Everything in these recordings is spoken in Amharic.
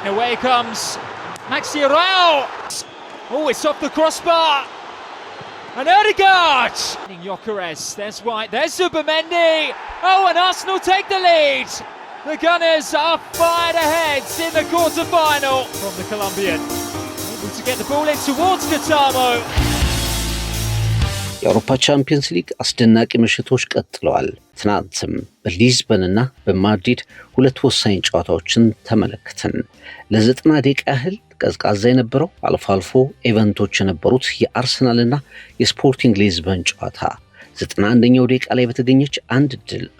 Away comes Maxi Arrao. Oh, it's off the crossbar. And Ødegaard! Gyökeres, there's White, there's Zubimendi. Oh, and Arsenal take the lead. The Gunners are fired ahead in the quarter-final from the Colombian. Able to get the ball in towards Katamo. የአውሮፓ ቻምፒየንስ ሊግ አስደናቂ ምሽቶች ቀጥለዋል። ትናንትም በሊዝበንና በማድሪድ ሁለት ወሳኝ ጨዋታዎችን ተመለከትን። ለ90 ደቂቃ ያህል ቀዝቃዛ የነበረው አልፎ አልፎ ኢቨንቶች የነበሩት የአርሰናልና የስፖርቲንግ ሊዝበን ጨዋታ 91ኛው ደቂቃ ላይ በተገኘች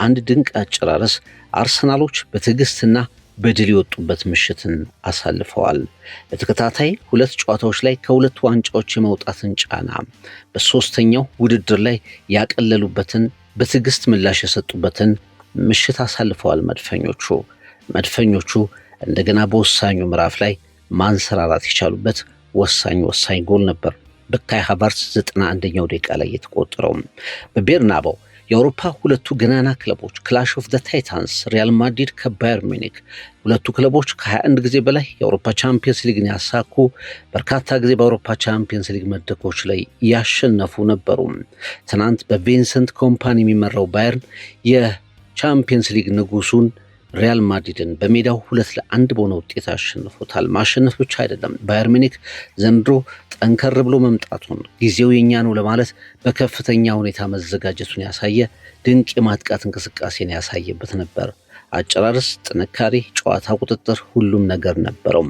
አንድ ድንቅ አጨራረስ አርሰናሎች በትዕግስትና በድል የወጡበት ምሽትን አሳልፈዋል። በተከታታይ ሁለት ጨዋታዎች ላይ ከሁለት ዋንጫዎች የመውጣትን ጫና በሶስተኛው ውድድር ላይ ያቀለሉበትን በትዕግስት ምላሽ የሰጡበትን ምሽት አሳልፈዋል። መድፈኞቹ እንደገና በወሳኙ ምዕራፍ ላይ ማንሰራራት የቻሉበት ወሳኝ ጎል ነበር በካይ ሃቨርትዝ 91ኛው ደቂቃ ላይ የተቆጠረው። በቤርናባው የአውሮፓ ሁለቱ ገናና ክለቦች ክላሽ ኦፍ ዘ ታይታንስ ሪያል ማድሪድ ከባየር ሚኒክ ሁለቱ ክለቦች ከ21 ጊዜ በላይ የአውሮፓ ቻምፒየንስ ሊግን ያሳኩ በርካታ ጊዜ በአውሮፓ ቻምፒየንስ ሊግ መድረኮች ላይ ያሸነፉ ነበሩ። ትናንት በቪንሰንት ኮምፓኒ የሚመራው ባየርን የቻምፒየንስ ሊግ ንጉሱን ሪያል ማድሪድን በሜዳው 2-1 በሆነ ውጤት አሸንፎታል። ማሸነፍ ብቻ አይደለም፣ ባየር ሚኒክ ዘንድሮ ጠንከር ብሎ መምጣቱን ጊዜው የኛ ነው ለማለት በከፍተኛ ሁኔታ መዘጋጀቱን ያሳየ ድንቅ የማጥቃት እንቅስቃሴን ያሳየበት ነበር። አጨራረስ፣ ጥንካሬ፣ ጨዋታ ቁጥጥር፣ ሁሉም ነገር ነበረው።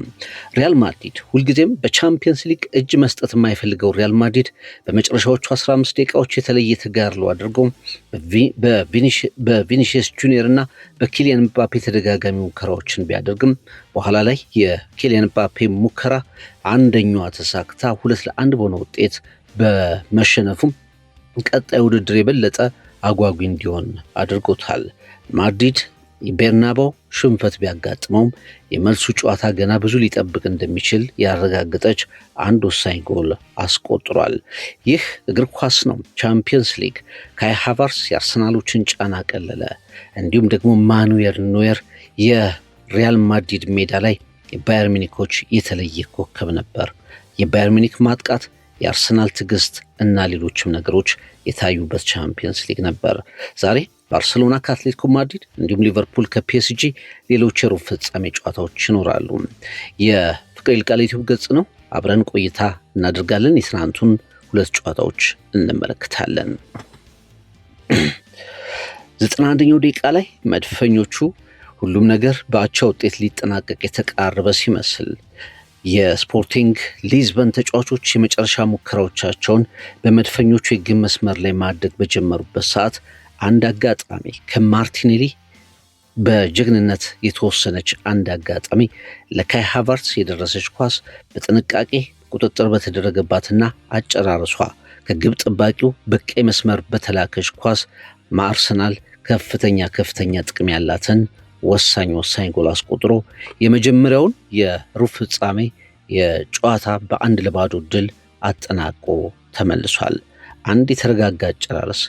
ሪያል ማድሪድ ሁልጊዜም በቻምፒየንስ ሊግ እጅ መስጠት የማይፈልገው ሪያል ማድሪድ በመጨረሻዎቹ 15 ደቂቃዎች የተለየ ተጋድሎ አድርገው በቪኒሺየስ ጁኒየር እና በኪሊያን ምባፔ ተደጋጋሚ ሙከራዎችን ቢያደርግም በኋላ ላይ የኪሊያን ምባፔ ሙከራ አንደኛዋ ተሳክታ 2-1 በሆነ ውጤት በመሸነፉም ቀጣይ ውድድር የበለጠ አጓጊ እንዲሆን አድርጎታል። ማድሪድ የቤርናባው ሽንፈት ቢያጋጥመውም የመልሱ ጨዋታ ገና ብዙ ሊጠብቅ እንደሚችል ያረጋገጠች አንድ ወሳኝ ጎል አስቆጥሯል። ይህ እግር ኳስ ነው። ቻምፒየንስ ሊግ ካይ ሃቨርትዝ የአርሰናሎችን ጫና ቀለለ። እንዲሁም ደግሞ ማኑኤል ኖየር የሪያል ማድሪድ ሜዳ ላይ የባየር ሚኒኮች የተለየ ኮከብ ነበር። የባየር ሚኒክ ማጥቃት፣ የአርሰናል ትዕግስት እና ሌሎችም ነገሮች የታዩበት ቻምፒየንስ ሊግ ነበር። ዛሬ ባርሴሎና ከአትሌቲኮ ማድሪድ እንዲሁም ሊቨርፑል ከፒኤስጂ ሌሎች የሩብ ፍጻሜ ጨዋታዎች ይኖራሉ። የፍቅር ይልቃል ዩቲዩብ ገጽ ነው። አብረን ቆይታ እናደርጋለን። የትናንቱን ሁለት ጨዋታዎች እንመለከታለን። 91ኛው ደቂቃ ላይ መድፈኞቹ ሁሉም ነገር በአቻ ውጤት ሊጠናቀቅ የተቃረበ ሲመስል የስፖርቲንግ ሊዝበን ተጫዋቾች የመጨረሻ ሙከራዎቻቸውን በመድፈኞቹ የግብ መስመር ላይ ማድረግ በጀመሩበት ሰዓት አንድ አጋጣሚ ከማርቲኔሊ በጀግንነት የተወሰነች አንድ አጋጣሚ ለካይ ሃቨርትዝ የደረሰች ኳስ በጥንቃቄ ቁጥጥር በተደረገባትና አጨራረሷ ከግብ ጠባቂው በቀይ መስመር በተላከች ኳስ አርሰናል ከፍተኛ ጥቅም ያላትን ወሳኝ ጎል አስቆጥሮ የመጀመሪያውን የሩብ ፍጻሜ የጨዋታ በ1-0 ድል አጠናቆ ተመልሷል። አንድ የተረጋጋ አጨራረስ፣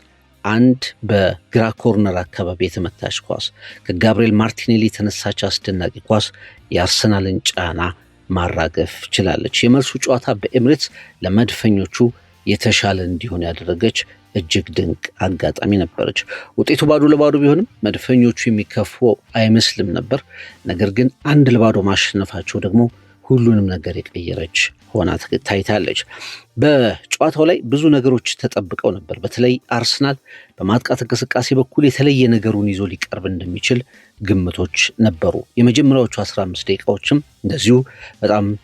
አንድ በግራ ኮርነር አካባቢ የተመታች ኳስ፣ ከጋብሪኤል ማርቲኔሊ የተነሳች አስደናቂ ኳስ የአርሰናልን ጫና ማራገፍ ችላለች። የመልሱ ጨዋታ በኤምሬትስ ለመድፈኞቹ የተሻለ እንዲሆን ያደረገች እጅግ ድንቅ አጋጣሚ ነበረች። ውጤቱ 2-0 ቢሆንም መድፈኞቹ የሚከፉ አይመስልም ነበር። ነገር ግን 1-0 ማሸነፋቸው ደግሞ ሁሉንም ነገር የቀየረች ሆና ታይታለች። በጨዋታው ላይ ብዙ ነገሮች ተጠብቀው ነበር። በተለይ አርሰናል በማጥቃት እንቅስቃሴ በኩል የተለየ ነገሩን ይዞ ሊቀርብ እንደሚችል ግምቶች ነበሩ። የመጀመሪያዎቹ 15 ደቂቃዎችም እንደዚሁ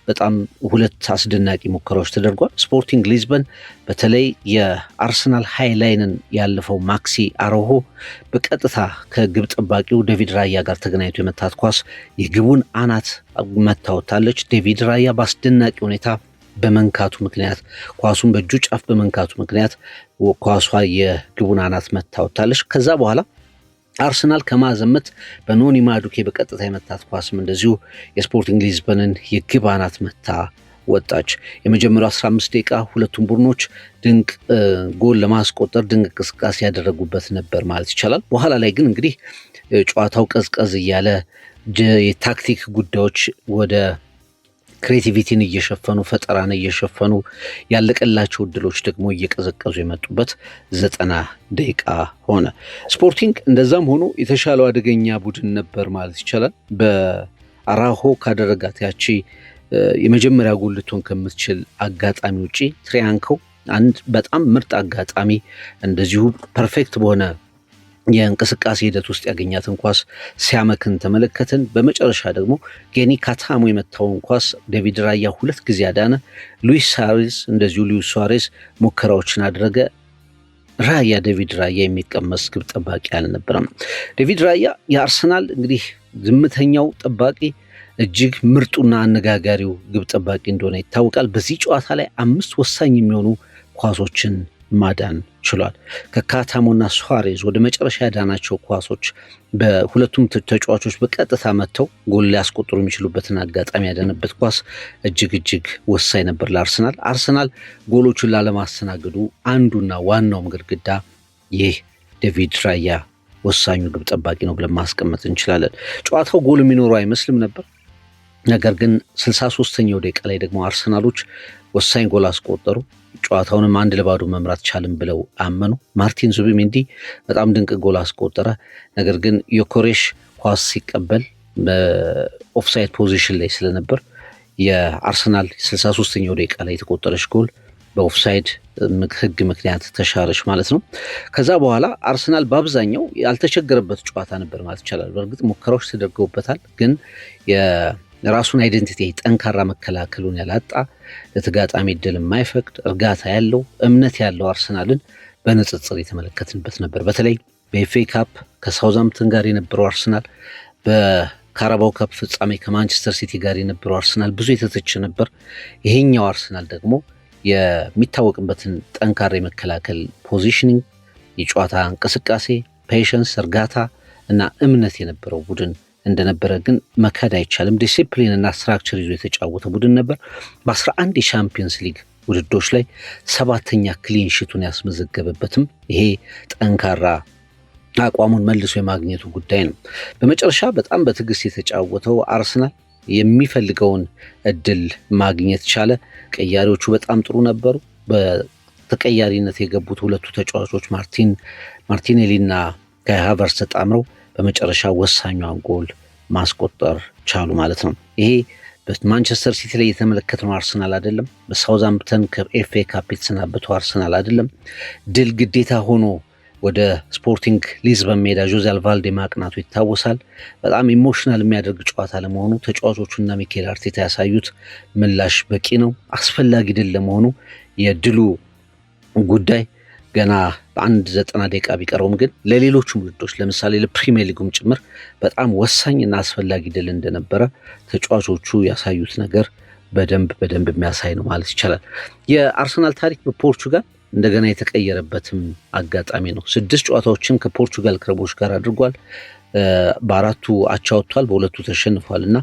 በጣም ሁለት አስደናቂ ሙከራዎች ተደርጓል። ስፖርቲንግ ሊዝበን በተለይ የአርሰናል ሃይላይንን ያለፈው ማክሲ አሮሆ በቀጥታ ከግብ ጠባቂው ዴቪድ ራያ ጋር ተገናኝቶ የመታት ኳስ የግቡን አናት መታወታለች። ዴቪድ ራያ በአስደናቂ ሁኔታ በመንካቱ ምክንያት ኳሱን በእጁ ጫፍ በመንካቱ ምክንያት ኳሷ የግቡን አናት መታወታለች። ከዛ በኋላ አርሰናል ከማዘመት በኖኒ ማዱኬ በቀጥታ የመታት ኳስም እንደዚሁ የስፖርቲንግ ሊዝበንን የግብ አናት መታ ወጣች። የመጀመሪያው 15 ደቂቃ ሁለቱም ቡድኖች ድንቅ ጎል ለማስቆጠር ድንቅ እንቅስቃሴ ያደረጉበት ነበር ማለት ይቻላል። በኋላ ላይ ግን እንግዲህ ጨዋታው ቀዝቀዝ እያለ የታክቲክ ጉዳዮች ወደ ክሬቲቪቲን እየሸፈኑ ፈጠራን እየሸፈኑ ያለቀላቸው እድሎች ደግሞ እየቀዘቀዙ የመጡበት 90 ደቂቃ ሆነ። ስፖርቲንግ እንደዛም ሆኖ የተሻለው አደገኛ ቡድን ነበር ማለት ይቻላል። በአራሆ ካደረጋት ያቺ የመጀመሪያ ጎል ልትሆን ከምትችል አጋጣሚ ውጪ ትሪያንኮ አንድ በጣም ምርጥ አጋጣሚ እንደዚሁ ፐርፌክት በሆነ የእንቅስቃሴ ሂደት ውስጥ ያገኛትን ኳስ ሲያመክን ተመለከትን። በመጨረሻ ደግሞ ጌኒ ካታሞ የመታውን ኳስ ዴቪድ ራያ 2 ጊዜ አዳነ። ሉዊስ ሱዋሬዝ ሙከራዎችን አድረገ። ራያ ዴቪድ ራያ የሚቀመስ ግብ ጠባቂ አልነበረም። ዴቪድ ራያ የአርሰናል እንግዲህ ዝምተኛው ጠባቂ እጅግ ምርጡና አነጋጋሪው ግብ ጠባቂ እንደሆነ ይታወቃል። በዚህ ጨዋታ ላይ 5 ወሳኝ የሚሆኑ ኳሶችን ማዳን ችሏል። ከካታሞና ሱዋሬዝ ወደ መጨረሻ ያዳናቸው ኳሶች በሁለቱም ተጫዋቾች በቀጥታ መጥተው ጎል ሊያስቆጥሩ የሚችሉበትን አጋጣሚ ያዳነበት ኳስ እጅግ ወሳኝ ነበር ለአርሰናል። አርሰናል ጎሎችን ላለማስተናገዱ አንዱና ዋናውም ግድግዳ ይህ ዴቪድ ራያ ወሳኙ ግብ ጠባቂ ነው ብለን ማስቀመጥ እንችላለን። ጨዋታው ጎል የሚኖረው አይመስልም ነበር። ነገር ግን 63ኛው ደቂቃ ላይ ደግሞ አርሰናሎች ወሳኝ ጎል አስቆጠሩ። ጨዋታውንም 1-0 መምራት ቻልን ብለው አመኑ። ማርቲን ዙቢሜንዲ በጣም ድንቅ ጎል አስቆጠረ። ነገር ግን ዮኬሬሽ ኳስ ሲቀበል በኦፍሳይድ ፖዚሽን ላይ ስለነበር የአርሰናል 63ኛው ደቂቃ ላይ የተቆጠረች ጎል በኦፍሳይድ ሕግ ምክንያት ተሻረች ማለት ነው። ከዛ በኋላ አርሰናል በአብዛኛው ያልተቸገረበት ጨዋታ ነበር ማለት ይቻላል። በእርግጥ ሙከራዎች ተደርገውበታል፣ ግን የራሱን አይደንቲቲ ጠንካራ መከላከሉን ያላጣ ለተጋጣሚ እድል የማይፈቅድ እርጋታ ያለው እምነት ያለው አርሰናልን በንጽጽር የተመለከትንበት ነበር። በተለይ በኤፍኤ ካፕ ከሳውዛምፕተን ጋር የነበረው አርሰናል፣ በካራባው ካፕ ፍጻሜ ከማንቸስተር ሲቲ ጋር የነበረው አርሰናል ብዙ የተተቸ ነበር። ይሄኛው አርሰናል ደግሞ የሚታወቅበትን ጠንካራ የመከላከል ፖዚሽኒንግ፣ የጨዋታ እንቅስቃሴ፣ ፔሸንስ፣ እርጋታ እና እምነት የነበረው ቡድን እንደነበረ ግን መካድ አይቻልም። ዲሲፕሊን እና ስትራክቸር ይዞ የተጫወተ ቡድን ነበር። በ11 የሻምፒየንስ ሊግ ውድድሮች ላይ 7ኛ ክሊን ሺቱን ያስመዘገበበትም ይሄ ጠንካራ አቋሙን መልሶ የማግኘቱ ጉዳይ ነው። በመጨረሻ በጣም በትዕግስት የተጫወተው አርሰናል የሚፈልገውን እድል ማግኘት ቻለ። ቀያሪዎቹ በጣም ጥሩ ነበሩ። በተቀያሪነት የገቡት ሁለቱ ተጫዋቾች ማርቲኔሊ እና ካይ ሃቨርትዝ ተጣምረው በመጨረሻ ወሳኛዋን ጎል ማስቆጠር ቻሉ ማለት ነው። ይሄ በማንቸስተር ሲቲ ላይ የተመለከትነው አርሰናል አይደለም። በሳውዛምፕተን ከኤፍኤ ካፕ የተሰናበተው አርሰናል አይደለም። ድል ግዴታ ሆኖ ወደ ስፖርቲንግ ሊዝበን ሜዳ ጆዜ አልቫልዴ ማቅናቱ ይታወሳል። በጣም ኢሞሽናል የሚያደርግ ጨዋታ ለመሆኑ ተጫዋቾቹና ሚኬል አርቴታ ያሳዩት ምላሽ በቂ ነው። አስፈላጊ ድል ለመሆኑ የድሉ ጉዳይ ገና በአንድ 90 ደቂቃ ቢቀረውም ግን ለሌሎቹም ውድድሮች ለምሳሌ ለፕሪሚየር ሊጉም ጭምር በጣም ወሳኝ እና አስፈላጊ ድል እንደነበረ ተጫዋቾቹ ያሳዩት ነገር በደንብ የሚያሳይ ነው ማለት ይቻላል። የአርሰናል ታሪክ በፖርቹጋል እንደገና የተቀየረበትም አጋጣሚ ነው። 6 ጨዋታዎችን ከፖርቹጋል ክለቦች ጋር አድርጓል። በ4ቱ አቻ ወጥቷል፣ በ2ቱ ተሸንፏል እና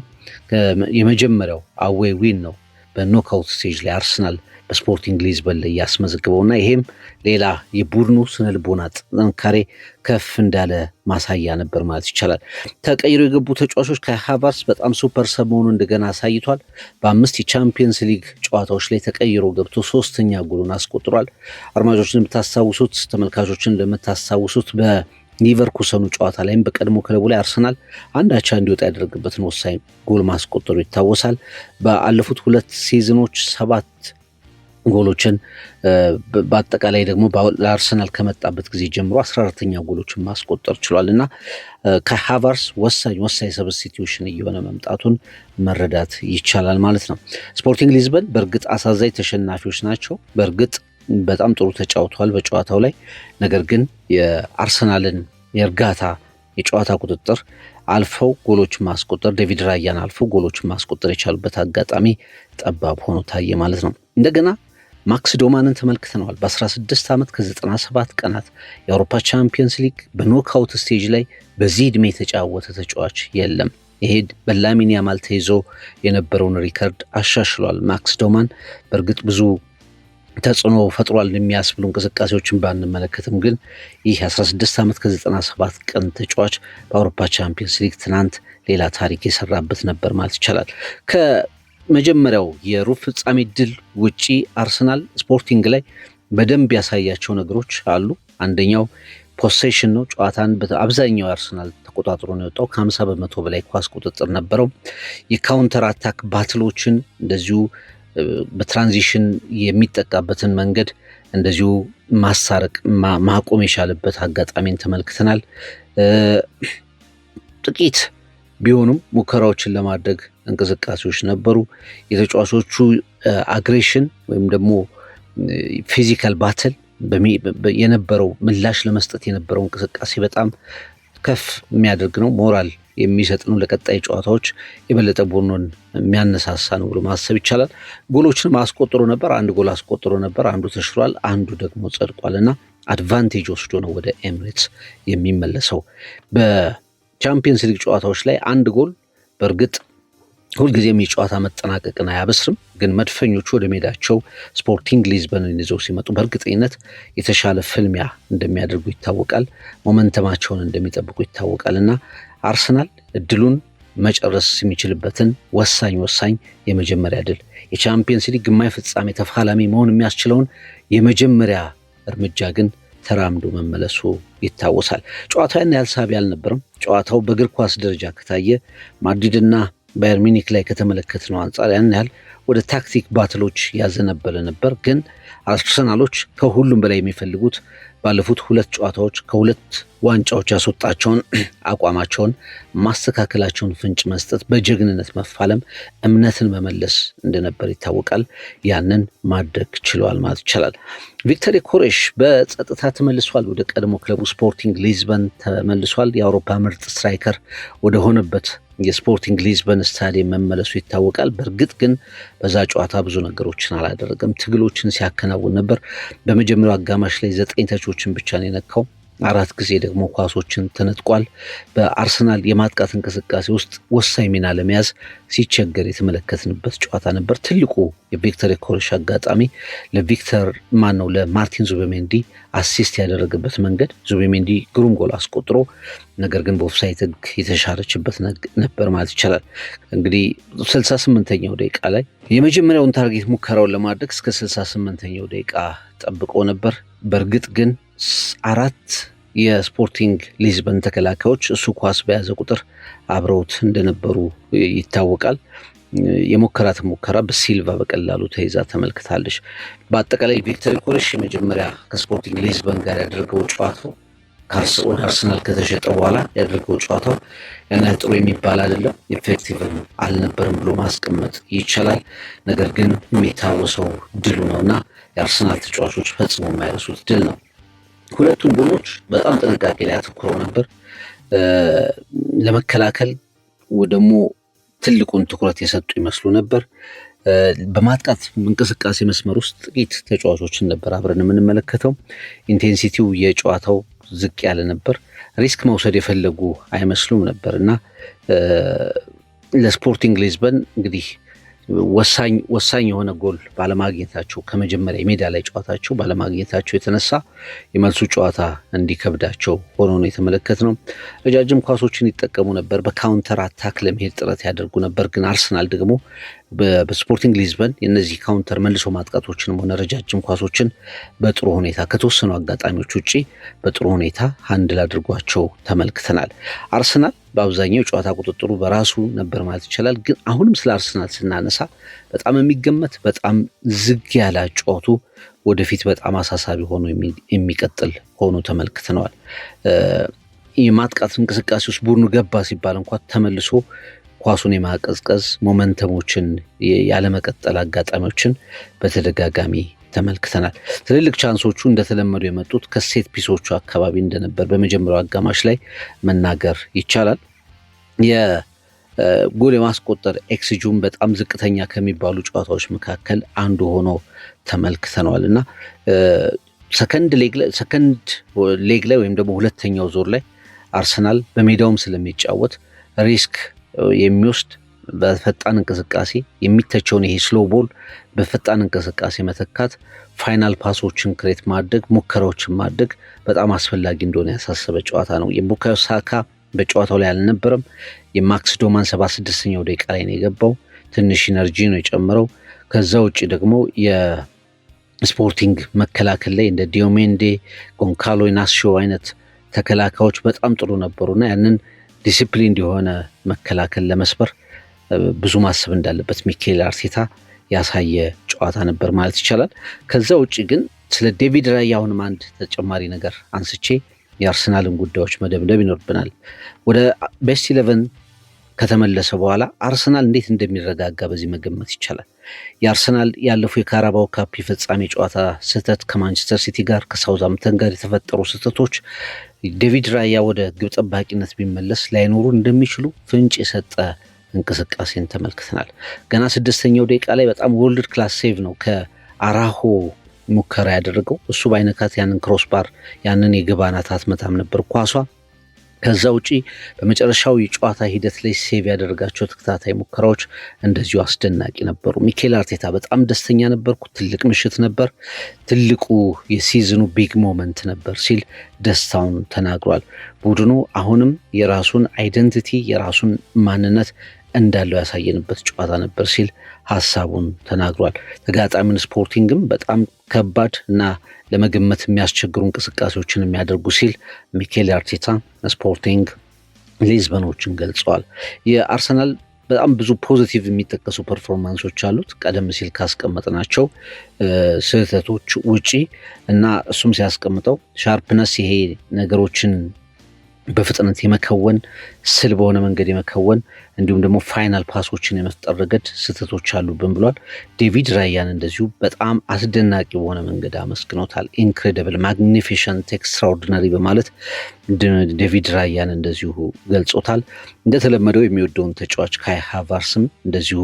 የመጀመሪያው አዌይ ዊን ነው በኖክአውት ስቴጅ ላይ አርሰናል በስፖርቲንግ ሊዝበን ላይ ያስመዘግበውና ይሄም ሌላ የቡድኑ ስነልቦና ጥንካሬ ከፍ እንዳለ ማሳያ ነበር ማለት ይቻላል። ተቀይሮ የገቡ ተጫዋቾች ካይ ሃቨርትዝ በጣም ሱፐር ሰብ መሆኑን እንደገና አሳይቷል። በ5 የቻምፒየንስ ሊግ ጨዋታዎች ላይ ተቀይሮ ገብቶ 3ኛ ጎሉን አስቆጥሯል። አድማጮችን የምታስታውሱት ተመልካቾችን ለምታስታውሱት በሊቨርኩሰኑ ጨዋታ ላይም በቀድሞ ክለቡ ላይ አርሰናል 1-1 እንዲወጣ ያደረገበትን ወሳኝ ጎል ማስቆጠሩ ይታወሳል። በአለፉት 2 ሲዝኖች 7 ጎሎችን በአጠቃላይ ደግሞ ለአርሰናል ከመጣበት ጊዜ ጀምሮ 14ኛ ጎሎችን ማስቆጠር ችሏል እና ከሃቨርትዝ ወሳኝ ሰብስቲቲዩሽን እየሆነ መምጣቱን መረዳት ይቻላል ማለት ነው። ስፖርቲንግ ሊዝበን በእርግጥ አሳዛኝ ተሸናፊዎች ናቸው። በእርግጥ በጣም ጥሩ ተጫውተዋል በጨዋታው ላይ። ነገር ግን የአርሰናልን የእርጋታ የጨዋታ ቁጥጥር አልፈው ጎሎችን ማስቆጠር ዴቪድ ራያን አልፈው ጎሎችን ማስቆጠር የቻሉበት አጋጣሚ ጠባብ ሆኖ ታየ ማለት ነው። እንደገና ማክስ ዶማንን ተመልክተነዋል። በ16 ዓመት ከ97 ቀናት የአውሮፓ ቻምፒየንስ ሊግ በኖክአውት ስቴጅ ላይ በዚህ ዕድሜ የተጫወተ ተጫዋች የለም። ይሄ በላሚን ያማል ተይዞ የነበረውን ሪከርድ አሻሽሏል። ማክስ ዶማን በእርግጥ ብዙ ተጽዕኖ ፈጥሯል የሚያስብሉ እንቅስቃሴዎችን ባንመለከትም ግን ይህ 16 ዓመት ከ97 ቀን ተጫዋች በአውሮፓ ቻምፒየንስ ሊግ ትናንት ሌላ ታሪክ የሰራበት ነበር ማለት ይቻላል። ከመጀመሪያው የሩብ ፍጻሜ ድል ውጪ አርሰናል ስፖርቲንግ ላይ በደንብ ያሳያቸው ነገሮች አሉ። አንደኛው ፖሴሽን ነው። ጨዋታን በአብዛኛው አርሰናል ተቆጣጥሮ ነው የወጣው። ከ50% በላይ ኳስ ቁጥጥር ነበረው። የካውንተር አታክ ባትሎችን እንደዚሁ በትራንዚሽን የሚጠቃበትን መንገድ እንደዚሁ ማሳረቅ ማቆም የቻለበት አጋጣሚን ተመልክተናል። ጥቂት ቢሆኑም ሙከራዎችን ለማድረግ እንቅስቃሴዎች ነበሩ። የተጫዋቾቹ አግሬሽን ወይም ደግሞ ፊዚካል ባትል የነበረው ምላሽ ለመስጠት የነበረው እንቅስቃሴ በጣም ከፍ የሚያደርግ ነው። ሞራል የሚሰጥ ነው። ለቀጣይ ጨዋታዎች የበለጠ ቡድኑን የሚያነሳሳ ነው ብሎ ማሰብ ይቻላል። ጎሎችን ማስቆጥሮ ነበር። አንድ ጎል አስቆጥሮ ነበር። አንዱ ተሽሯል፣ አንዱ ደግሞ ጸድቋል እና አድቫንቴጅ ወስዶ ነው ወደ ኤምሬትስ የሚመለሰው። በቻምፒየንስ ሊግ ጨዋታዎች ላይ አንድ ጎል በእርግጥ ሁልጊዜም የጨዋታ መጠናቀቅን አያበስርም። ግን መድፈኞቹ ወደ ሜዳቸው ስፖርቲንግ ሊዝበንን ይዘው ሲመጡ በእርግጠኝነት የተሻለ ፍልሚያ እንደሚያደርጉ ይታወቃል። ሞመንተማቸውን እንደሚጠብቁ ይታወቃል እና አርሰናል እድሉን መጨረስ የሚችልበትን ወሳኝ የመጀመሪያ ድል የቻምፒየንስ ሊግ ግማሽ ፍጻሜ ተፋላሚ መሆን የሚያስችለውን የመጀመሪያ እርምጃ ግን ተራምዶ መመለሱ ይታወሳል። ጨዋታው ያን ያህል ሳቢ አልነበረም። ጨዋታው በእግር ኳስ ደረጃ ከታየ ማድሪድና ባየር ሚኒክ ላይ ከተመለከትነው አንጻር ያን ያህል ወደ ታክቲክ ባትሎች ያዘነበለ ነበር። ግን አርሰናሎች ከሁሉም በላይ የሚፈልጉት ባለፉት 2 ጨዋታዎች ከ2 ዋንጫዎች ያስወጣቸውን አቋማቸውን ማስተካከላቸውን ፍንጭ መስጠት፣ በጀግንነት መፋለም፣ እምነትን መመለስ እንደነበር ይታወቃል። ያንን ማድረግ ችለዋል ማለት ይቻላል። ቪክተር ዮኬሬሽ በጸጥታ ተመልሷል። ወደ ቀድሞ ክለቡ ስፖርቲንግ ሊዝበን ተመልሷል። የአውሮፓ ምርጥ ስትራይከር ወደ ሆነበት የስፖርቲንግ ሊዝበን ስታዲየም መመለሱ ይታወቃል። በእርግጥ ግን በዛ ጨዋታ ብዙ ነገሮችን አላደረገም። ትግሎችን ሲያከናውን ነበር። በመጀመሪያው አጋማሽ ላይ 9 ተቾችን ብቻ ነው የነካው። 4 ጊዜ ደግሞ ኳሶችን ተነጥቋል። በአርሰናል የማጥቃት እንቅስቃሴ ውስጥ ወሳኝ ሚና ለመያዝ ሲቸገር የተመለከትንበት ጨዋታ ነበር። ትልቁ የቪክተር ዮኬሬሽ አጋጣሚ ለማርቲን ዙቢሜንዲ አሲስት ያደረገበት መንገድ፣ ዙቢሜንዲ ግሩም ጎል አስቆጥሮ ነገር ግን በኦፍሳይድ ሕግ የተሻረችበት ነበር ማለት ይቻላል። እንግዲህ 68ኛው ደቂቃ ላይ የመጀመሪያውን ታርጌት ሙከራውን ለማድረግ እስከ 68ኛው ደቂቃ ጠብቆ ነበር። በእርግጥ ግን 4 የስፖርቲንግ ሊዝበን ተከላካዮች እሱ ኳስ በያዘ ቁጥር አብረውት እንደነበሩ ይታወቃል። የሞከራት ሙከራ በሲልቫ በቀላሉ ተይዛ ተመልክታለች። በአጠቃላይ ቪክተር ዮኬሬሽ የመጀመሪያ ከስፖርቲንግ ሊዝበን ጋር ያደረገው ጨዋታው ወደ አርሰናል ከተሸጠ በኋላ ያደረገው ጨዋታው ያን ያህል ጥሩ የሚባል አይደለም፣ ኢፌክቲቭ አልነበርም ብሎ ማስቀመጥ ይቻላል። ነገር ግን የሚታወሰው ድሉ ነውና የአርሰናል ተጫዋቾች ፈጽሞ የማይረሱት ድል ነው። ሁለቱም ቡድኖች በጣም ጥንቃቄ ላይ አተኩረው ነበር። ለመከላከል ደግሞ ትልቁን ትኩረት የሰጡ ይመስሉ ነበር። በማጥቃት እንቅስቃሴ መስመር ውስጥ ጥቂት ተጫዋቾችን ነበር አብረን የምንመለከተው። ኢንቴንሲቲው የጨዋታው ዝቅ ያለ ነበር። ሪስክ መውሰድ የፈለጉ አይመስሉም ነበር እና ለስፖርቲንግ ሊዝበን እንግዲህ ወሳኝ የሆነ ጎል ባለማግኘታቸው ከመጀመሪያ የሜዳ ላይ ጨዋታቸው ባለማግኘታቸው የተነሳ የመልሱ ጨዋታ እንዲከብዳቸው ሆኖ ነው የተመለከትነው። ረጃጅም ኳሶችን ይጠቀሙ ነበር። በካውንተር አታክ ለመሄድ ጥረት ያደርጉ ነበር። ግን አርሰናል ደግሞ በስፖርቲንግ ሊዝበን የነዚህ ካውንተር መልሶ ማጥቃቶችንም ሆነ ረጃጅም ኳሶችን በጥሩ ሁኔታ ከተወሰኑ አጋጣሚዎች ውጪ በጥሩ ሁኔታ ሃንድል አድርጓቸው ተመልክተናል። አርሰናል በአብዛኛው የጨዋታ ቁጥጥሩ በራሱ ነበር ማለት ይቻላል። ግን አሁንም ስለ አርሰናል ስናነሳ በጣም የሚገመት በጣም ዝግ ያለ ጨዋቱ ወደፊት በጣም አሳሳቢ ሆኖ የሚቀጥል ሆኖ ተመልክተነዋል። የማጥቃት እንቅስቃሴ ውስጥ ቡድኑ ገባ ሲባል እንኳን ተመልሶ ኳሱን የማቀዝቀዝ ሞመንተሞችን ያለመቀጠል አጋጣሚዎችን በተደጋጋሚ ተመልክተናል። ትልልቅ ቻንሶቹ እንደተለመዱ የመጡት ከሴት ፒሶቹ አካባቢ እንደነበር በመጀመሪያው አጋማሽ ላይ መናገር ይቻላል። የጎል የማስቆጠር ኤክስጂውም በጣም ዝቅተኛ ከሚባሉ ጨዋታዎች መካከል አንዱ ሆኖ ተመልክተነዋል እና ሰከንድ ሌግ ላይ ወይም ደግሞ ሁለተኛው ዞር ላይ አርሰናል በሜዳውም ስለሚጫወት ሪስክ የሚወስድ በፈጣን እንቅስቃሴ የሚተቸውን ይሄ ስሎ ቦል በፈጣን እንቅስቃሴ መተካት፣ ፋይናል ፓሶችን ክሬት ማድረግ፣ ሙከራዎችን ማድረግ በጣም አስፈላጊ እንደሆነ ያሳሰበ ጨዋታ ነው። የቡካዮ ሳካ በጨዋታው ላይ አልነበረም። የማክስ ዶማን 76ኛው ደቂቃ ላይ ነው የገባው። ትንሽ ኢነርጂ ነው የጨመረው። ከዛ ውጭ ደግሞ የስፖርቲንግ መከላከል ላይ እንደ ዲዮሜንዴ፣ ጎንካሎ ኢናሲዮ አይነት ተከላካዮች በጣም ጥሩ ነበሩና ያንን ዲሲፕሊን የሆነ መከላከል ለመስበር ብዙ ማሰብ እንዳለበት ሚኬል አርቴታ ያሳየ ጨዋታ ነበር ማለት ይቻላል። ከዛ ውጭ ግን ስለ ዴቪድ ራያ አሁንም አንድ ተጨማሪ ነገር አንስቼ የአርሰናልን ጉዳዮች መደምደም ይኖርብናል። ወደ ቤስት 11 ከተመለሰ በኋላ አርሰናል እንዴት እንደሚረጋጋ በዚህ መገመት ይቻላል። የአርሰናል ያለፈው የካራባው ካፕ የፍጻሜ ጨዋታ ስህተት፣ ከማንቸስተር ሲቲ ጋር ከሳውዛምተን ጋር የተፈጠሩ ስህተቶች ዴቪድ ራያ ወደ ግብ ጠባቂነት ቢመለስ ላይኖሩ እንደሚችሉ ፍንጭ የሰጠ እንቅስቃሴን ተመልክተናል። ገና 6ኛው ደቂቃ ላይ በጣም ወርልድ ክላስ ሴቭ ነው ከአራሆ ሙከራ ያደረገው። እሱ ባይነካት ያንን ክሮስባር ያንን የግብ አናት አትመታም ነበር ኳሷ። ከዛ ውጪ በመጨረሻው የጨዋታ ሂደት ላይ ሴቭ ያደረጋቸው ተከታታይ ሙከራዎች እንደዚሁ አስደናቂ ነበሩ። ሚኬል አርቴታ በጣም ደስተኛ ነበርኩ፣ ትልቅ ምሽት ነበር፣ ትልቁ የሲዝኑ ቢግ ሞመንት ነበር ሲል ደስታውን ተናግሯል። ቡድኑ አሁንም የራሱን አይደንቲቲ የራሱን ማንነት እንዳለው ያሳየንበት ጨዋታ ነበር ሲል ሀሳቡን ተናግሯል። ተጋጣሚውን ስፖርቲንግም በጣም ከባድ እና ለመገመት የሚያስቸግሩ እንቅስቃሴዎችን የሚያደርጉ ሲል ሚኬል አርቴታ ስፖርቲንግ ሊዝበኖችን ገልጸዋል። የአርሰናል በጣም ብዙ ፖዚቲቭ የሚጠቀሱ ፐርፎርማንሶች አሉት ቀደም ሲል ካስቀመጥናቸው ስህተቶች ውጪ እና እሱም ሲያስቀምጠው ሻርፕነስ፣ ይሄ ነገሮችን በፍጥነት የመከወን ስል በሆነ መንገድ የመከወን እንዲሁም ደግሞ ፋይናል ፓሶችን የመፍጠር ረገድ ስህተቶች አሉብን ብሏል። ዴቪድ ራያን እንደዚሁ በጣም አስደናቂ በሆነ መንገድ አመስግኖታል። ኢንክሬዲብል፣ ማግኒፊሸንት፣ ኤክስትራኦርዲናሪ በማለት ዴቪድ ራያን እንደዚሁ ገልጾታል። እንደተለመደው የሚወደውን ተጫዋች ካይ ሃቨርትዝም እንደዚሁ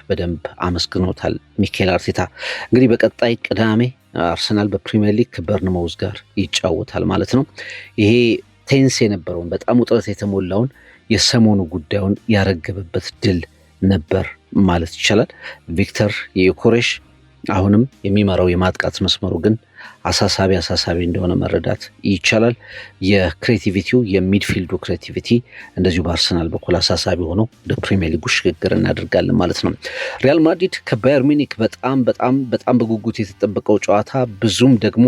በደንብ አመስግኖታል ሚኬል አርቴታ። እንግዲህ በቀጣይ ቅዳሜ አርሰናል በፕሪሚየር ሊግ ከበርንማውዝ ጋር ይጫወታል ማለት ነው። ይሄ ቴንስ የነበረውን በጣም ውጥረት የተሞላውን የሰሞኑ ጉዳዩን ያረገበበት ድል ነበር ማለት ይቻላል። ቪክተር ዮኬሬሽ አሁንም የሚመራው የማጥቃት መስመሩ ግን አሳሳቢ እንደሆነ መረዳት ይቻላል። የክሬቲቪቲው የሚድፊልዱ ክሬቲቪቲ እንደዚሁ በአርሰናል በኩል አሳሳቢ ሆኖ ወደ ፕሪሚየር ሊጉ ሽግግር እናደርጋለን ማለት ነው። ሪያል ማድሪድ ከባየር ሚኒክ በጣም በጉጉት የተጠበቀው ጨዋታ ብዙም ደግሞ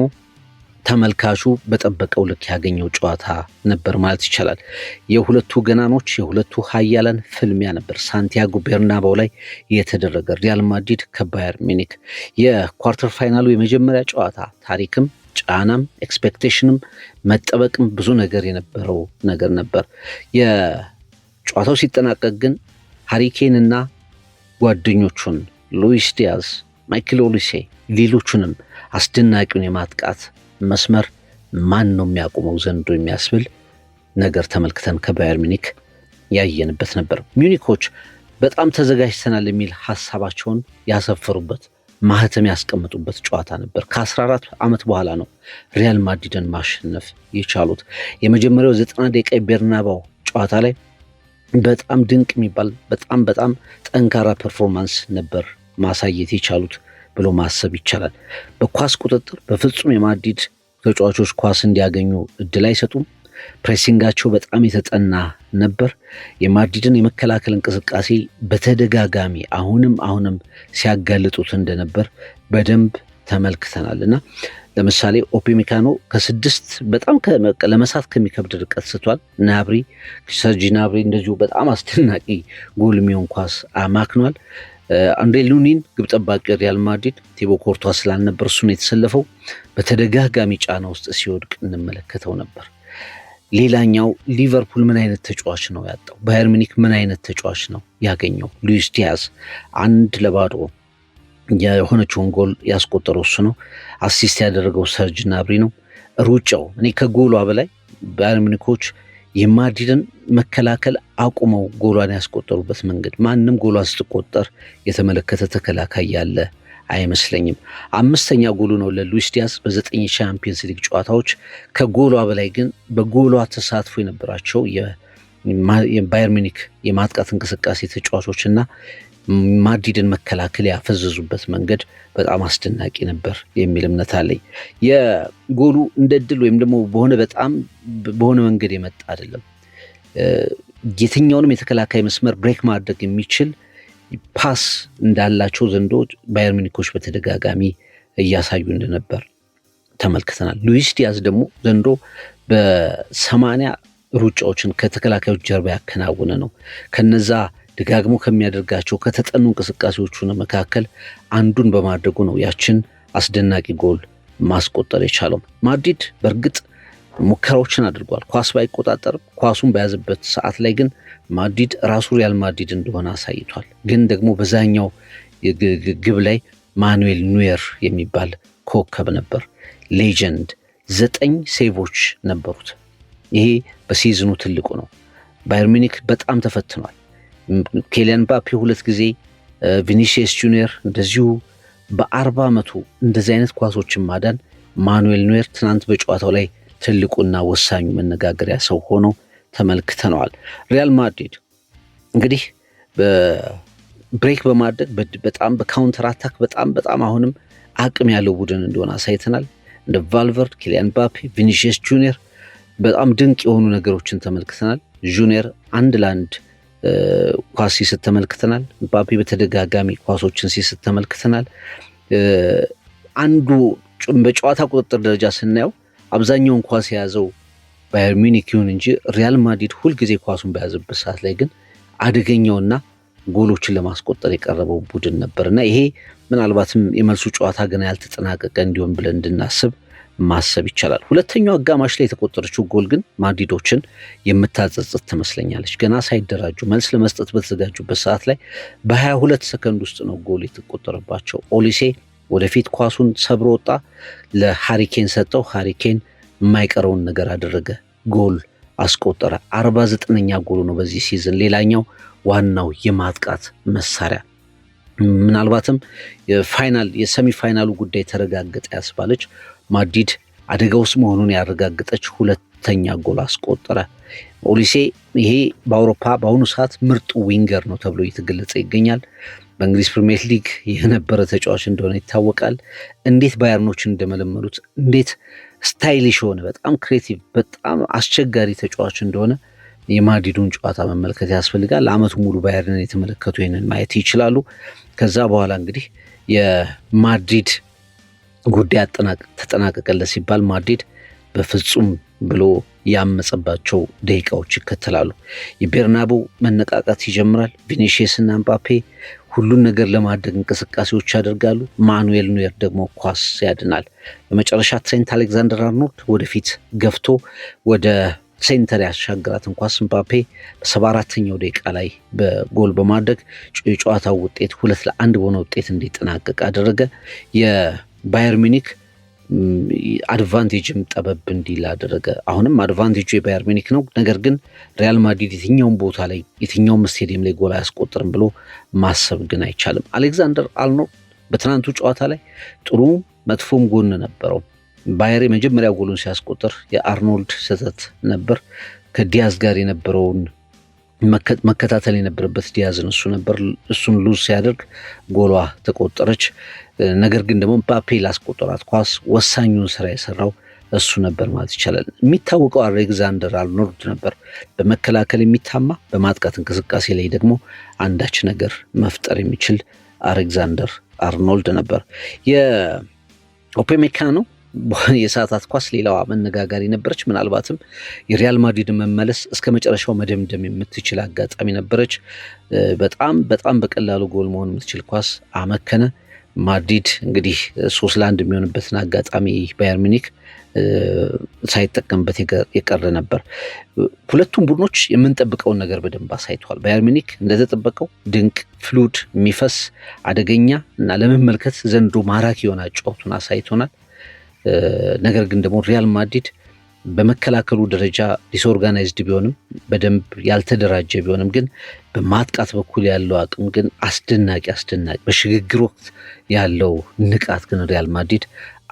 ተመልካቹ በጠበቀው ልክ ያገኘው ጨዋታ ነበር ማለት ይቻላል። የሁለቱ ገናኖች የሁለቱ ሀያላን ፍልሚያ ነበር ሳንቲያጎ ቤርናባው ላይ የተደረገ። ሪያል ማድሪድ ከባየር ሚኒክ የኳርተር ፋይናሉ የመጀመሪያ ጨዋታ ታሪክም ጫናም ኤክስፔክቴሽንም መጠበቅም ብዙ ነገር የነበረው ነገር ነበር። የጨዋታው ሲጠናቀቅ ግን ሃሪኬንና ጓደኞቹን ሉዊስ ዲያዝ፣ ማይክል ኦሊሴ ሌሎቹንም አስደናቂውን የማጥቃት መስመር ማን ነው የሚያቆመው ዘንዶ የሚያስብል ነገር ተመልክተን ከባየር ሚኒክ ያየንበት ነበር። ሚኒኮች በጣም ተዘጋጅተናል የሚል ሀሳባቸውን ያሰፈሩበት ማህተም ያስቀምጡበት ጨዋታ ነበር። ከ14 ዓመት በኋላ ነው ሪያል ማድሪድን ማሸነፍ የቻሉት። የመጀመሪያው 90 ደቂቃ ቤርናባው ጨዋታ ላይ በጣም ድንቅ የሚባል በጣም ጠንካራ ፐርፎርማንስ ነበር ማሳየት የቻሉት ብሎ ማሰብ ይቻላል። በኳስ ቁጥጥር በፍጹም የማድሪድ ተጫዋቾች ኳስ እንዲያገኙ እድል አይሰጡም። ፕሬሲንጋቸው በጣም የተጠና ነበር። የማድሪድን የመከላከል እንቅስቃሴ በተደጋጋሚ አሁንም ሲያጋልጡት እንደነበር በደንብ ተመልክተናል እና ለምሳሌ ኦፔሜካኖ ከ6 በጣም ለመሳት ከሚከብድ ርቀት ስቷል። ሰርጂ ናብሪ እንደዚሁ በጣም አስደናቂ ጎል የሚሆን ኳስ አማክኗል። አንድሬ ሉኒን ግብ ጠባቂ ሪያል ማድሪድ ቲቦ ኮርቷ ስላልነበር እሱን የተሰለፈው በተደጋጋሚ ጫና ውስጥ ሲወድቅ እንመለከተው ነበር። ሌላኛው ሊቨርፑል ምን አይነት ተጫዋች ነው ያጣው? ባየር ሚኒክ ምን አይነት ተጫዋች ነው ያገኘው? ሉዊስ ዲያዝ 1-0 የሆነችውን ጎል ያስቆጠረው እሱ ነው። አሲስት ያደረገው ሰርጅ ናብሪ ነው። ሩጫው እኔ ከጎሏ በላይ ባየር ሚኒኮች የማድሪድን መከላከል አቁመው ጎሏን ያስቆጠሩበት መንገድ ማንም ጎሏ ስትቆጠር የተመለከተ ተከላካይ ያለ አይመስለኝም። 5ኛ ጎሉ ነው ለሉዊስ ዲያዝ በ9 ቻምፒየንስ ሊግ ጨዋታዎች። ከጎሏ በላይ ግን በጎሏ ተሳትፎ የነበራቸው የባየር ሚኒክ የማጥቃት እንቅስቃሴ ተጫዋቾችና ማድሪድን መከላከል ያፈዘዙበት መንገድ በጣም አስደናቂ ነበር የሚል እምነት አለኝ። የጎሉ እንደ ድል ወይም ደግሞ በሆነ መንገድ የመጣ አይደለም። የትኛውንም የተከላካይ መስመር ብሬክ ማድረግ የሚችል ፓስ እንዳላቸው ዘንድሮ ባየር ሚኒኮች በተደጋጋሚ እያሳዩ እንደነበር ተመልክተናል። ሉዊስ ዲያዝ ደግሞ ዘንድሮ በ80 ሩጫዎችን ከተከላካዮች ጀርባ ያከናወነ ነው። ከነዛ ደጋግሞ ከሚያደርጋቸው ከተጠኑ እንቅስቃሴዎቹ መካከል አንዱን በማድረጉ ነው ያችን አስደናቂ ጎል ማስቆጠር የቻለው። ማድሪድ በእርግጥ ሙከራዎችን አድርጓል። ኳስ ባይቆጣጠርም ኳሱን በያዘበት ሰዓት ላይ ግን ማድሪድ ራሱ ሪያል ማድሪድ እንደሆነ አሳይቷል። ግን ደግሞ በዛኛው ግብ ላይ ማኑኤል ኑየር የሚባል ኮከብ ነበር፣ ሌጀንድ 9 ሴቮች ነበሩት። ይሄ በሲዝኑ ትልቁ ነው። ባየር ሚኒክ በጣም ተፈትኗል። ኬሊያን ምባፔ 2 ጊዜ፣ ቪኒሲየስ ጁኒየር እንደዚሁ በ40 ዓመቱ እንደዚህ አይነት ኳሶችን ማዳን ማኑኤል ኑየር ትናንት በጨዋታው ላይ ትልቁና ወሳኙ መነጋገሪያ ሰው ሆኖ ተመልክተነዋል። ሪያል ማድሪድ እንግዲህ በብሬክ በማድረግ በጣም በካውንተር አታክ በጣም አሁንም አቅም ያለው ቡድን እንደሆነ አሳይተናል። እንደ ቫልቨርድ፣ ኬሊያን ምባፔ፣ ቪኒሲየስ ጁኒየር በጣም ድንቅ የሆኑ ነገሮችን ተመልክተናል። ጁኒየር 1 ለ1 ኳስ ሲስት ተመልክተናል። ምባፔ በተደጋጋሚ ኳሶችን ሲስት ተመልክተናል። አንዱ በጨዋታ ቁጥጥር ደረጃ ስናየው አብዛኛውን ኳስ የያዘው ባየር ሚኒክ ይሁን እንጂ ሪያል ማድሪድ ሁልጊዜ ኳሱን በያዘበት ሰዓት ላይ ግን አደገኛውና ጎሎችን ለማስቆጠር የቀረበው ቡድን ነበርና ይሄ ምናልባትም የመልሱ ጨዋታ ገና ያልተጠናቀቀ እንዲሆን ብለን እንድናስብ ማሰብ ይቻላል። ሁለተኛው አጋማሽ ላይ የተቆጠረችው ጎል ግን ማድሪዶችን የምታጸጽት ትመስለኛለች። ገና ሳይደራጁ መልስ ለመስጠት በተዘጋጁበት ሰዓት ላይ በ22 ሰከንድ ውስጥ ነው ጎል የተቆጠረባቸው። ኦሊሴ ወደፊት ኳሱን ሰብሮ ወጣ፣ ለሃሪኬን ሰጠው። ሃሪኬን የማይቀረውን ነገር አደረገ፣ ጎል አስቆጠረ። 49ኛ ጎሉ ነው በዚህ ሲዝን። ሌላኛው ዋናው የማጥቃት መሳሪያ ምናልባትም የሰሚ ፋይናሉ ጉዳይ ተረጋገጠ ያስባለች ማድሪድ አደጋ ውስጥ መሆኑን ያረጋገጠች ሁለተኛ ጎል አስቆጠረ። ኦሊሴ ይሄ በአውሮፓ በአሁኑ ሰዓት ምርጡ ዊንገር ነው ተብሎ እየተገለጸ ይገኛል። በእንግሊዝ ፕሪሚየር ሊግ የነበረ ተጫዋች እንደሆነ ይታወቃል። እንዴት ባየርኖችን እንደመለመሉት እንዴት ስታይሊሽ የሆነ በጣም ክሬቲቭ በጣም አስቸጋሪ ተጫዋች እንደሆነ የማድሪዱን ጨዋታ መመልከት ያስፈልጋል። ለአመቱ ሙሉ ባየርንን የተመለከቱ ይህንን ማየት ይችላሉ። ከዛ በኋላ እንግዲህ የማድሪድ ጉዳይ ተጠናቀቀለት ሲባል ማድሪድ በፍጹም ብሎ ያመጸባቸው ደቂቃዎች ይከተላሉ። የቤርናቤው መነቃቃት ይጀምራል። ቪኒሲየስ እና ምባፔ ሁሉን ነገር ለማድረግ እንቅስቃሴዎች ያደርጋሉ። ማኑኤል ኑየር ደግሞ ኳስ ያድናል። በመጨረሻ ትሬንት አሌክዛንደር አርኖልድ ወደፊት ገፍቶ ወደ ሴንተር ያሻገራትን ኳስ ምባፔ በ74ኛው ደቂቃ ላይ በጎል በማድረግ የጨዋታው ውጤት 2-1 በሆነ ውጤት እንዲጠናቀቅ አደረገ። የባየር ሚኒክ አድቫንቴጅም ጠበብ እንዲል አደረገ። አሁንም አድቫንቴጁ የባየር ሚኒክ ነው። ነገር ግን ሪያል ማድሪድ የትኛውም ቦታ ላይ የትኛውም ስቴዲየም ላይ ጎል አያስቆጥርም ብሎ ማሰብ ግን አይቻልም። አሌክዛንደር አርኖልድ በትናንቱ ጨዋታ ላይ ጥሩ መጥፎም ጎን ነበረው። ባየር የመጀመሪያ ጎሉን ሲያስቆጥር የአርኖልድ ስህተት ነበር። ከዲያዝ ጋር የነበረውን መከታተል የነበረበት ዲያዝን እሱ ነበር። እሱን ሉዝ ሲያደርግ ጎሏ ተቆጠረች። ነገር ግን ደግሞ ምባፔ ላስቆጠራት ኳስ ወሳኙን ስራ የሰራው እሱ ነበር ማለት ይቻላል። የሚታወቀው አሌክዛንደር አርኖልድ ነበር። በመከላከል የሚታማ በማጥቃት እንቅስቃሴ ላይ ደግሞ አንዳች ነገር መፍጠር የሚችል አሌክዛንደር አርኖልድ ነበር። የኦፔሜካኖ የሰዓታት ኳስ ሌላዋ መነጋጋሪ ነበረች። ምናልባትም የሪያል ማድሪድ መመለስ እስከ መጨረሻው መደምደም የምትችል አጋጣሚ ነበረች። በጣም በቀላሉ ጎል መሆን የምትችል ኳስ አመከነ። ማድሪድ እንግዲህ 3-1 የሚሆንበትን አጋጣሚ ባየር ሚኒክ ሳይጠቀምበት የቀረ ነበር። ሁለቱም ቡድኖች የምንጠብቀውን ነገር በደንብ አሳይተዋል። ባየር ሚኒክ እንደተጠበቀው ድንቅ ፍሉድ የሚፈስ አደገኛ እና ለመመልከት ዘንድሮ ማራኪ የሆነ ጨዋታውን አሳይቶናል። ነገር ግን ደግሞ ሪያል ማድሪድ በመከላከሉ ደረጃ ዲስኦርጋናይዝድ ቢሆንም በደንብ ያልተደራጀ ቢሆንም ግን በማጥቃት በኩል ያለው አቅም ግን አስደናቂ በሽግግር ወቅት ያለው ንቃት ግን ሪያል ማድሪድ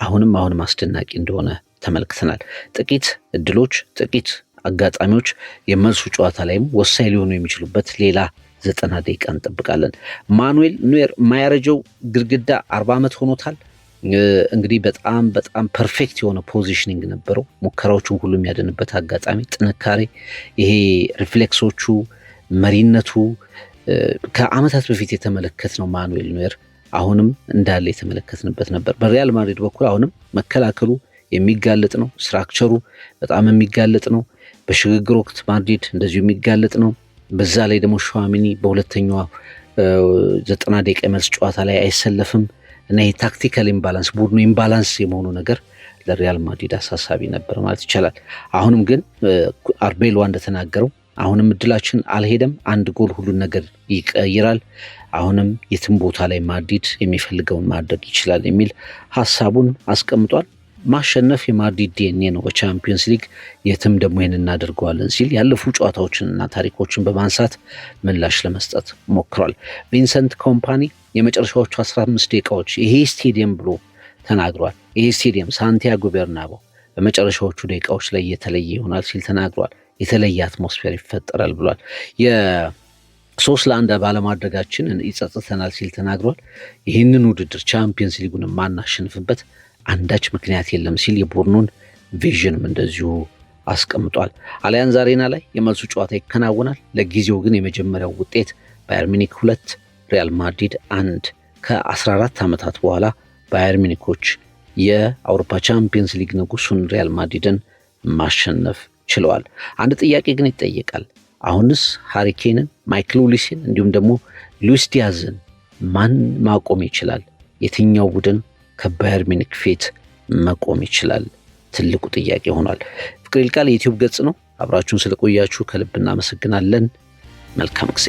አሁንም አስደናቂ እንደሆነ ተመልክተናል። ጥቂት እድሎች፣ ጥቂት አጋጣሚዎች የመልሱ ጨዋታ ላይም ወሳኝ ሊሆኑ የሚችሉበት ሌላ 90 ደቂቃ እንጠብቃለን። ማኑኤል ኑየር የማያረጀው ግድግዳ 40 ዓመት ሆኖታል። እንግዲህ በጣም ፐርፌክት የሆነ ፖዚሽኒንግ ነበረው። ሙከራዎቹን ሁሉ የሚያድንበት አጋጣሚ፣ ጥንካሬ፣ ይሄ ሪፍሌክሶቹ፣ መሪነቱ ከአመታት በፊት የተመለከትነው ማኑኤል ኖየር አሁንም እንዳለ የተመለከትንበት ነበር። በሪያል ማድሪድ በኩል አሁንም መከላከሉ የሚጋለጥ ነው። ስትራክቸሩ በጣም የሚጋለጥ ነው። በሽግግር ወቅት ማድሪድ እንደዚሁ የሚጋለጥ ነው። በዛ ላይ ደግሞ ሸዋሚኒ በሁለተኛው 90 ደቂቃ መልስ ጨዋታ ላይ አይሰለፍም እና የታክቲካል ኢምባላንስ ቡድኑ ኢምባላንስ የመሆኑ ነገር ለሪያል ማድሪድ አሳሳቢ ነበር ማለት ይቻላል። አሁንም ግን አርቤሏ እንደተናገረው አሁንም እድላችን አልሄደም፣ አንድ ጎል ሁሉን ነገር ይቀይራል፣ አሁንም የትም ቦታ ላይ ማድሪድ የሚፈልገውን ማድረግ ይችላል የሚል ሀሳቡን አስቀምጧል። ማሸነፍ የማድሪድ ዲኤንኤ ነው በቻምፒየንስ ሊግ፣ የትም ደግሞ ይህን እናደርገዋለን ሲል ያለፉ ጨዋታዎችንና ታሪኮችን በማንሳት ምላሽ ለመስጠት ሞክሯል። ቪንሰንት ኮምፓኒ የመጨረሻዎቹ 15 ደቂቃዎች ይሄ ስቴዲየም ብሎ ተናግሯል። ይሄ ስቴዲየም ሳንቲያጎ ቤርናባው በመጨረሻዎቹ ደቂቃዎች ላይ የተለየ ይሆናል ሲል ተናግሯል። የተለየ አትሞስፌር ይፈጠራል ብሏል። የ3-1 ባለማድረጋችን ይጸጽተናል ሲል ተናግሯል። ይህንን ውድድር ቻምፒየንስ ሊጉን ማናሸንፍበት አንዳች ምክንያት የለም ሲል የቡድኑን ቪዥንም እንደዚሁ አስቀምጧል። አሊያንዝ አሬና ላይ የመልሱ ጨዋታ ይከናወናል። ለጊዜው ግን የመጀመሪያው ውጤት ባየር ሚኒክ 2 ሪያል ማድሪድ 1 ከ14 ዓመታት በኋላ ባየር ሚኒኮች የአውሮፓ ቻምፒየንስ ሊግ ንጉሱን ሪያል ማድሪድን ማሸነፍ ችለዋል። አንድ ጥያቄ ግን ይጠየቃል። አሁንስ ሃሪኬንን፣ ማይክል ኦሊሴን እንዲሁም ደግሞ ሉዊስ ዲያዝን ማን ማቆም ይችላል? የትኛው ቡድን ከባየር ሚኒክ ፊት መቆም ይችላል? ትልቁ ጥያቄ ሆኗል። ፍቅር ይልቃል የዩቲዩብ ገጽ ነው። አብራችሁን ስለቆያችሁ ከልብ እናመሰግናለን። መልካም ጊዜ